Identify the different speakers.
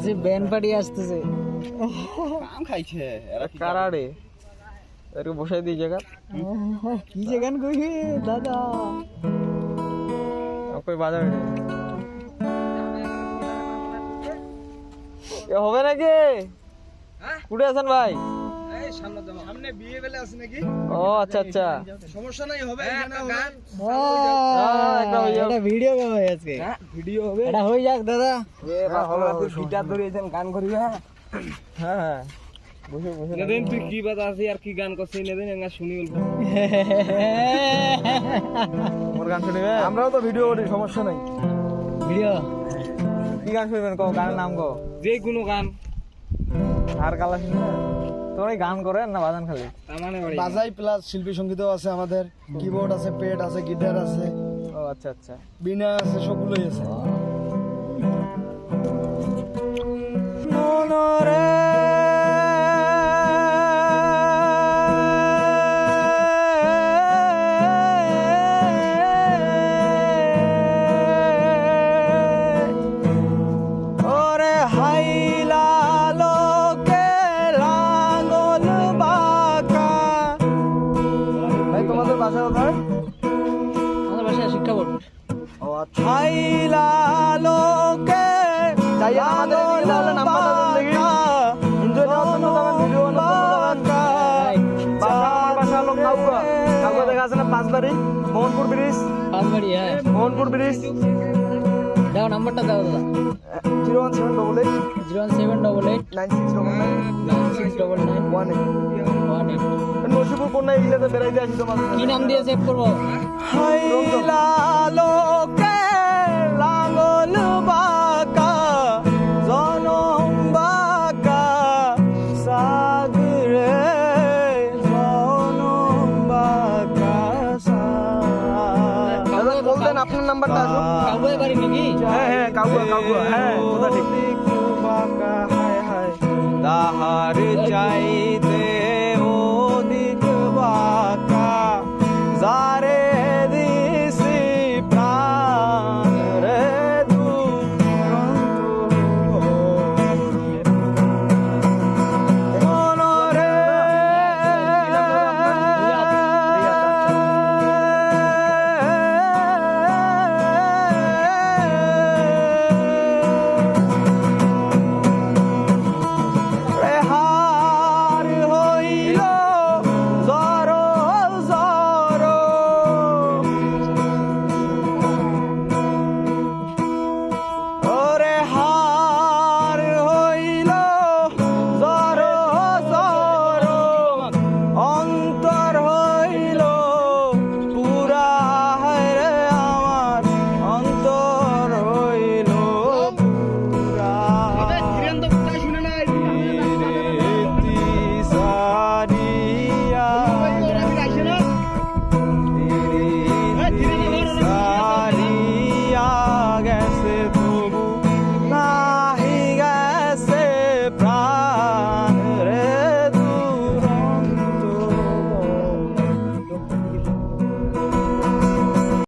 Speaker 1: আসতেছে band party আসতেছে
Speaker 2: কাম খাইছে এরা
Speaker 3: কারাড়ে এর বসাই দিই জায়গা
Speaker 1: কি যে গান কইবে দাদা
Speaker 3: কই বাজাবে এ হবে নাকি কুড়ে আছেন ভাই
Speaker 2: এই সামনে বিয়ে বেলে আছে নাকি
Speaker 3: ও আচ্ছা আচ্ছা
Speaker 2: সমস্যা নাই হবে এখানে গান
Speaker 1: এটা ভিডিও হবে আজকে
Speaker 2: ভিডিও হবে
Speaker 1: এটা হয়ে যাক দাদা
Speaker 2: এ বা হবে তুই গিটার ধরিয়েছেন গান করিবে
Speaker 3: হ্যাঁ হ্যাঁ বসে বসে
Speaker 2: নেদেন তুই কি বাত আছে আর কি গান করছিস নেদেন এঙ্গা শুনি বলবো
Speaker 3: মোর গান শুনবে
Speaker 2: আমরাও তো ভিডিও করি সমস্যা নাই
Speaker 1: ভিডিও
Speaker 3: কি গান শুনবেন কও গানের নাম কও
Speaker 2: যে কোনো গান
Speaker 3: আর কালা শুনবে তোরা গান করেন না বাজান খালি
Speaker 2: তার মানে বাড়ি
Speaker 4: বাজাই প্লাস শিল্পী সঙ্গীতও আছে আমাদের কিবোর্ড আছে পেড আছে গিটার আছে
Speaker 3: ও আচ্ছা আচ্ছা
Speaker 4: বীণা আছে সবগুলোই আছে
Speaker 3: মনরে ওরে হাইলা লোকে লাঙ্গল বাঁকা
Speaker 4: ভাই তোমাদের বাসা কোথায়
Speaker 1: আমাদের বাসায় শিক্ষা বোর্ড
Speaker 4: ও আচ্ছা
Speaker 3: হাইলা লোকে
Speaker 4: যাইয়া আমাদের এদিকে তাহলে নাম্বারটা দেন দেখি এনজয় নেওয়ার জন্য যাবেন ভিডিও বানানোর জন্য যাবেন বাসা আমার বাসা হলো কাউয়া কাউয়া দেখা আছে না পাঁচবাড়ি মোহনপুর ব্রিজ
Speaker 1: পাঁচবাড়ি হ্যাঁ
Speaker 4: মোহনপুর ব্রিজ
Speaker 1: দাও নাম্বারটা দাও দাদা
Speaker 4: 01788
Speaker 1: 01788
Speaker 4: 9699
Speaker 1: 9699
Speaker 4: নসিপুর কোন ইলাতে বেড়াইতে আসি তোমার
Speaker 1: কি নাম দিয়ে সেভ করবো
Speaker 3: হাইলা লোকে লাঙ্গল বাঁকা জনম বাঁকা সাগরে জনম বাঁকা
Speaker 4: দাদা বলতেন আপনার নাম্বারটা আসুন
Speaker 1: কাউবয় বাড়ি নাকি
Speaker 4: হ্যাঁ হ্যাঁ কাউয়া হ্যাঁ কথা ঠিক
Speaker 3: বাঁকা হায় হায় তাহার চাই